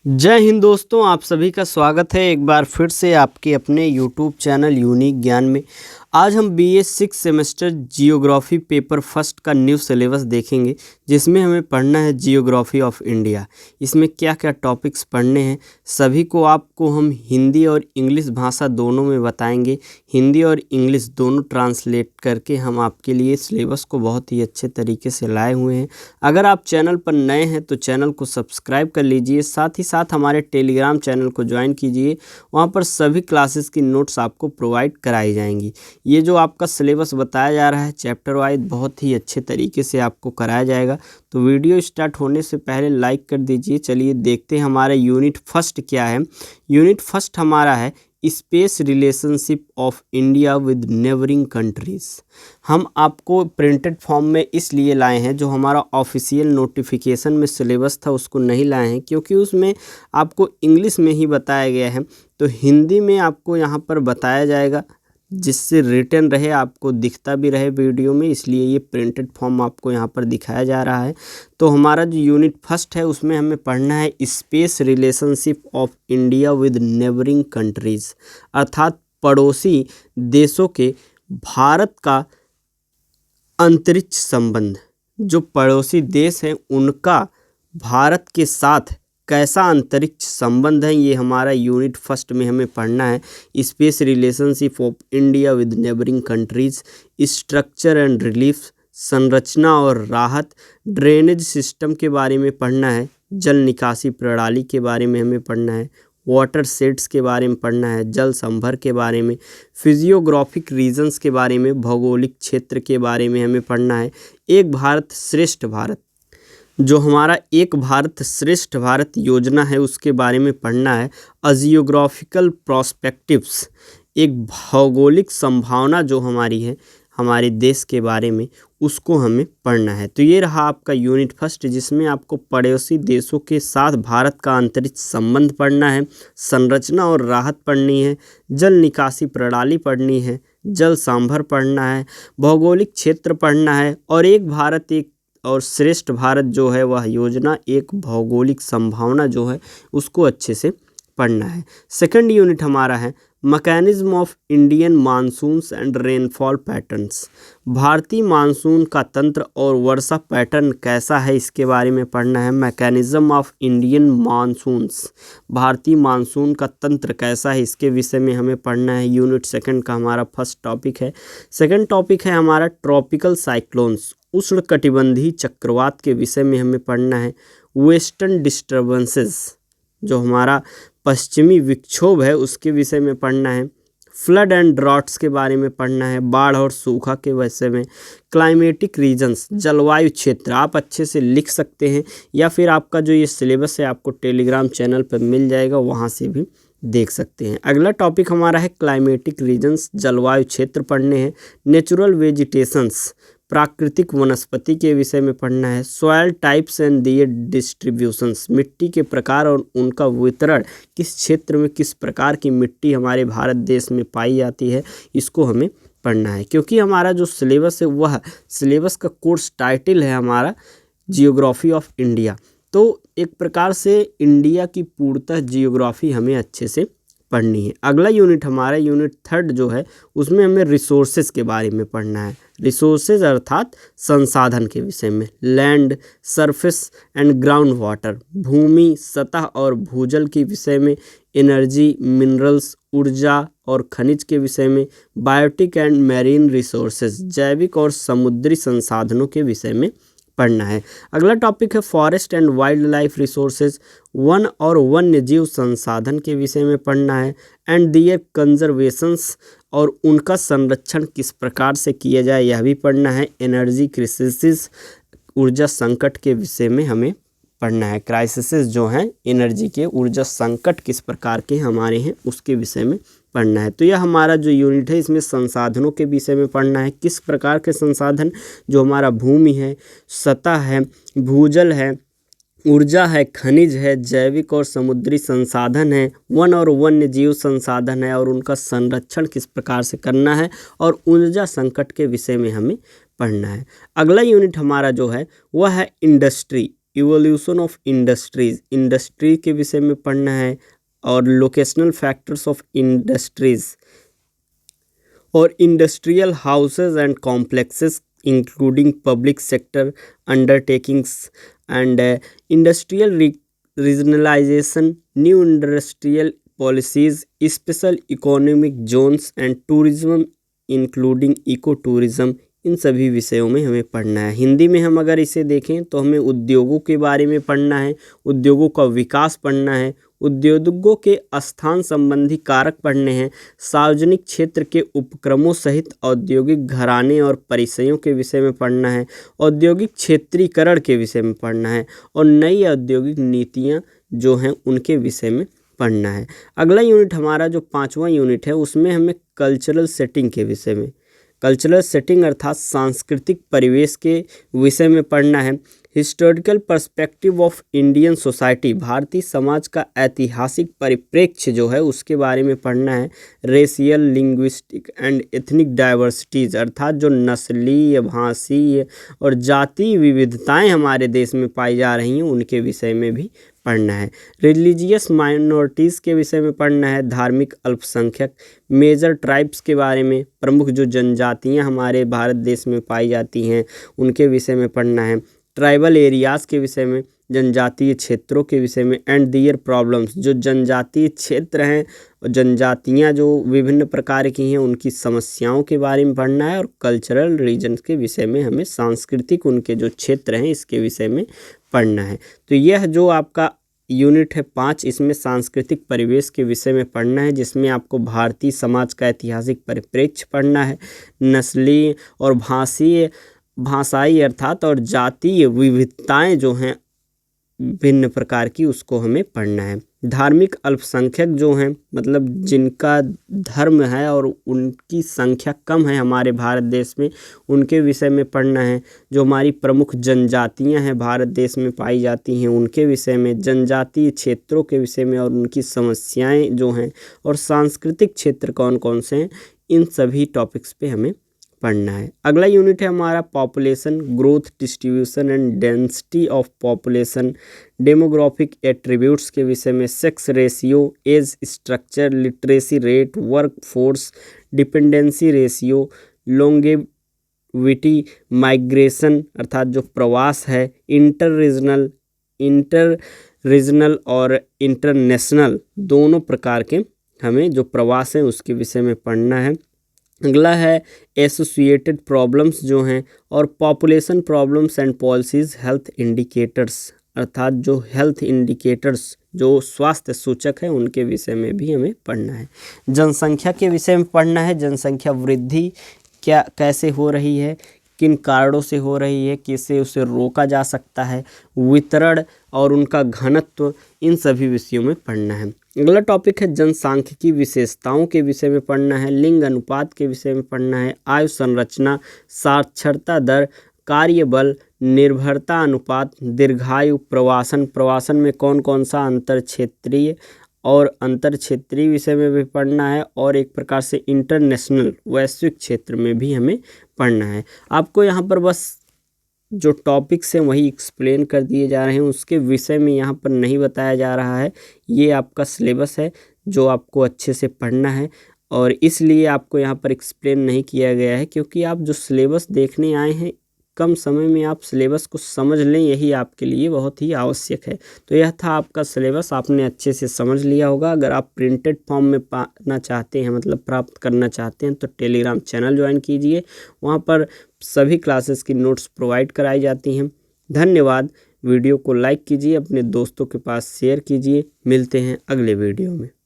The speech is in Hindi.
जय हिंद दोस्तों, आप सभी का स्वागत है एक बार फिर से आपके अपने यूट्यूब चैनल यूनिक ज्ञान में। आज हम BA 6 semester geography paper first का न्यू सिलेबस देखेंगे, जिसमें हमें पढ़ना है जियोग्राफी ऑफ इंडिया। इसमें क्या क्या टॉपिक्स पढ़ने हैं सभी को आपको हम हिंदी और इंग्लिश भाषा दोनों में बताएंगे। हिंदी और इंग्लिश दोनों ट्रांसलेट करके हम आपके लिए सिलेबस को बहुत ही अच्छे तरीके से लाए हुए हैं। अगर आप चैनल पर नए हैं तो चैनल को सब्सक्राइब कर लीजिए, साथ ही साथ हमारे टेलीग्राम चैनल को ज्वाइन कीजिए। वहाँ पर सभी क्लासेस की नोट्स आपको प्रोवाइड कराई जाएंगी। ये जो आपका सिलेबस बताया जा रहा है चैप्टर वाइज बहुत ही अच्छे तरीके से आपको कराया जाएगा। तो वीडियो स्टार्ट होने से पहले लाइक कर दीजिए। चलिए देखते हैं हमारा यूनिट फर्स्ट क्या है। यूनिट फर्स्ट हमारा है space relationship of India with neighbouring countries. हम आपको प्रिंटेड फॉर्म में इसलिए लाए हैं, जो हमारा ऑफिशियल नोटिफिकेशन में सिलेबस था उसको नहीं लाए हैं, क्योंकि उसमें आपको इंग्लिश में ही बताया गया है। तो हिंदी में आपको यहाँ पर बताया जाएगा, जिससे रिटन रहे, आपको दिखता भी रहे वीडियो में, इसलिए ये प्रिंटेड फॉर्म आपको यहाँ पर दिखाया जा रहा है। तो हमारा जो यूनिट फर्स्ट है उसमें हमें पढ़ना है space relationship of India with neighbouring countries, अर्थात पड़ोसी देशों के भारत का अंतरिक्ष संबंध। जो पड़ोसी देश हैं उनका भारत के साथ कैसा अंतरिक्ष संबंध है, ये हमारा यूनिट फर्स्ट में हमें पढ़ना है। Space relationship of India with neighbouring countries, structure and relief, संरचना और राहत, ड्रेनेज सिस्टम के बारे में पढ़ना है, जल निकासी प्रणाली के बारे में हमें पढ़ना है, वाटर शेड्स के बारे में पढ़ना है, जल संभर के बारे में, फिजियोग्राफिक रीजन्स के बारे में, भौगोलिक क्षेत्र के बारे में हमें पढ़ना है। एक भारत श्रेष्ठ भारत, जो हमारा एक भारत श्रेष्ठ भारत योजना है उसके बारे में पढ़ना है। जियोग्राफिकल प्रोस्पेक्टिव्स, एक भौगोलिक संभावना जो हमारी है हमारे देश के बारे में, उसको हमें पढ़ना है। तो ये रहा आपका यूनिट फर्स्ट, जिसमें आपको पड़ोसी देशों के साथ भारत का अंतरिक्ष संबंध पढ़ना है, संरचना और राहत पढ़नी है, जल निकासी प्रणाली पढ़नी है, जल सांभर पढ़ना है, भौगोलिक क्षेत्र पढ़ना है, और एक भारत एक और श्रेष्ठ भारत जो है वह योजना, एक भौगोलिक संभावना जो है उसको अच्छे से पढ़ना है। सेकंड यूनिट हमारा है mechanism of Indian monsoons and rainfall patterns, भारतीय मानसून का तंत्र और वर्षा पैटर्न कैसा है इसके बारे में पढ़ना है। मैकेनिज्म ऑफ इंडियन मानसून्स, भारतीय मानसून का तंत्र कैसा है इसके विषय में हमें पढ़ना है। यूनिट सेकंड का हमारा फर्स्ट टॉपिक है। सेकंड टॉपिक है हमारा ट्रॉपिकल साइक्लोन्स, उष्णकटिबंधीय चक्रवात के विषय में हमें पढ़ना है। वेस्टर्न डिस्टर्बेंसेस, जो हमारा पश्चिमी विक्षोभ है उसके विषय में पढ़ना है। फ्लड एंड ड्रॉट्स के बारे में पढ़ना है, बाढ़ और सूखा के विषय में। क्लाइमेटिक रीजन्स, जलवायु क्षेत्र, आप अच्छे से लिख सकते हैं, या फिर आपका जो ये सिलेबस है आपको टेलीग्राम चैनल पर मिल जाएगा, वहाँ से भी देख सकते हैं। अगला टॉपिक हमारा है क्लाइमेटिक रीजन्स, जलवायु क्षेत्र पढ़ने हैं। नेचुरल वेजिटेशंस, प्राकृतिक वनस्पति के विषय में पढ़ना है। Soil types and their distributions, मिट्टी के प्रकार और उनका वितरण, किस क्षेत्र में किस प्रकार की मिट्टी हमारे भारत देश में पाई जाती है, इसको हमें पढ़ना है। क्योंकि हमारा जो सिलेबस है वह सिलेबस का कोर्स टाइटल है हमारा जियोग्राफी ऑफ इंडिया, तो एक प्रकार से इंडिया की पूर्णतः जियोग्राफी हमें अच्छे से पढ़नी है। अगला यूनिट हमारा यूनिट थर्ड जो है उसमें हमें रिसोर्सेज के बारे में पढ़ना है। रिसोर्सेज अर्थात संसाधन के विषय में। Land, surface and ground water, भूमि, सतह और भूजल के विषय में। एनर्जी, मिनरल्स, ऊर्जा और खनिज के विषय में। बायोटिक एंड मैरीन रिसोर्सेज, जैविक और समुद्री संसाधनों के विषय में पढ़ना है। अगला टॉपिक है forest and wild life resources, one और वन्य जीव संसाधन के विषय में पढ़ना है। एंड दियर कंजर्वेशंस, और उनका संरक्षण किस प्रकार से किया जाए यह भी पढ़ना है। एनर्जी क्राइसिस, ऊर्जा संकट के विषय में हमें पढ़ना है। क्राइसिस जो हैं एनर्जी के, ऊर्जा संकट किस प्रकार के हमारे हैं उसके विषय में पढ़ना है। तो यह हमारा जो यूनिट है इसमें संसाधनों के विषय में पढ़ना है। किस प्रकार के संसाधन, जो हमारा भूमि है, सतह है, भूजल है, ऊर्जा है, खनिज है, जैविक और समुद्री संसाधन है, वन और वन्य जीव संसाधन है, और उनका संरक्षण किस प्रकार से करना है, और ऊर्जा संकट के विषय में हमें पढ़ना है। अगला यूनिट हमारा जो है वह है industry, evolution of industries, industry के विषय में पढ़ना है, और लोकेशनल फैक्टर्स ऑफ इंडस्ट्रीज, और industrial houses and complexes including public sector undertakings and industrial regionalization, new industrial policies, special economic zones and tourism including eco tourism, इन सभी विषयों में हमें पढ़ना है। हिंदी में हम अगर इसे देखें तो हमें उद्योगों के बारे में पढ़ना है, उद्योगों का विकास पढ़ना है, उद्योगों के स्थान संबंधी कारक पढ़ने हैं, सार्वजनिक क्षेत्र के उपक्रमों सहित औद्योगिक घराने और परिसरों के विषय में पढ़ना है, औद्योगिक क्षेत्रीकरण के विषय में पढ़ना है, और नई औद्योगिक नीतियाँ जो हैं उनके विषय में पढ़ना है। अगला यूनिट हमारा जो 5वां यूनिट है उसमें हमें कल्चरल सेटिंग के विषय में, कल्चरल सेटिंग अर्थात सांस्कृतिक परिवेश के विषय में पढ़ना है। Historical perspective of Indian society, Bharatiya Samaj का ऐतिहासिक परिप्रेक्ष्य जो है उसके बारे में पढ़ना है। Racial, linguistic and ethnic diversities अर्थात जो नस्लीय, भाषीय और जातीय विविधताएं हमारे देश में पाई जा रही हैं उनके विषय में भी पढ़ना है। रिलीजियस माइनॉरिटीज़ के विषय में पढ़ना है, धार्मिक अल्पसंख्यक, मेजर ट्राइब्स के बारे में, प्रमुख जो जनजातियां हमारे भारत देश में पाई जाती हैं उनके विषय में पढ़ना है। ट्राइबल एरियाज़ के विषय में, जनजातीय क्षेत्रों के विषय में, एंड दियर प्रॉब्लम्स, जो जनजातीय क्षेत्र हैं और जनजातियाँ जो विभिन्न प्रकार की हैं उनकी समस्याओं के बारे में पढ़ना है। और कल्चरल रीजन के विषय में हमें सांस्कृतिक उनके जो क्षेत्र हैं इसके विषय में पढ़ना है। तो यह जो आपका यूनिट है 5, इसमें सांस्कृतिक परिवेश के विषय में पढ़ना है, जिसमें आपको भारतीय समाज का ऐतिहासिक परिप्रेक्ष्य पढ़ना है, नस्लीय और भाषाई अर्थात और जातीय विविधताएं जो हैं भिन्न प्रकार की उसको हमें पढ़ना है। धार्मिक अल्पसंख्यक जो हैं मतलब जिनका धर्म है और उनकी संख्या कम है हमारे भारत देश में, उनके विषय में पढ़ना है। जो हमारी प्रमुख जनजातियां हैं भारत देश में पाई जाती हैं उनके विषय में, जनजातीय क्षेत्रों के विषय में और उनकी समस्याएं जो हैं, और सांस्कृतिक क्षेत्र कौन कौन से हैं, इन सभी टॉपिक्स पे हमें पढ़ना है। अगला यूनिट है हमारा population growth, distribution and density of population, demographic attributes के विषय में, sex ratio, age structure, literacy rate, work force, dependency ratio, longevity, migration अर्थात जो प्रवास है, इंटर रीजनल और इंटरनेशनल दोनों प्रकार के हमें जो प्रवास हैं उसके विषय में पढ़ना है। अगला है एसोसिएटेड प्रॉब्लम्स जो हैं, और population problems and policies, health indicators अर्थात जो हेल्थ इंडिकेटर्स जो स्वास्थ्य सूचक हैं उनके विषय में भी हमें पढ़ना है। जनसंख्या के विषय में पढ़ना है, जनसंख्या वृद्धि कैसे हो रही है, किन कारणों से हो रही है, कैसे उसे रोका जा सकता है, वितरण और उनका घनत्व, इन सभी विषयों में पढ़ना है। अगला टॉपिक है जनसांख्यिकी विशेषताओं के विषय में पढ़ना है, लिंग अनुपात के विषय में पढ़ना है, आयु संरचना, साक्षरता दर, कार्यबल, निर्भरता अनुपात, दीर्घायु, प्रवासन में कौन कौन सा अंतर क्षेत्रीय और अंतर क्षेत्रीय विषय में भी पढ़ना है, और एक प्रकार से इंटरनेशनल वैश्विक क्षेत्र में भी हमें पढ़ना है। आपको यहाँ पर बस जो टॉपिक्स हैं वही एक्सप्लेन कर दिए जा रहे हैं, उसके विषय में यहाँ पर नहीं बताया जा रहा है। ये आपका सिलेबस है जो आपको अच्छे से पढ़ना है, और इसलिए आपको यहाँ पर एक्सप्लेन नहीं किया गया है, क्योंकि आप जो सिलेबस देखने आए हैं कम समय में आप सिलेबस को समझ लें, यही आपके लिए बहुत ही आवश्यक है। तो यह था आपका सिलेबस, आपने अच्छे से समझ लिया होगा। अगर आप प्रिंटेड फॉर्म में पाना चाहते हैं मतलब प्राप्त करना चाहते हैं तो टेलीग्राम चैनल ज्वाइन कीजिए, वहाँ पर सभी क्लासेस की नोट्स प्रोवाइड कराई जाती हैं। धन्यवाद। वीडियो को लाइक कीजिए, अपने दोस्तों के पास शेयर कीजिए। मिलते हैं अगले वीडियो में।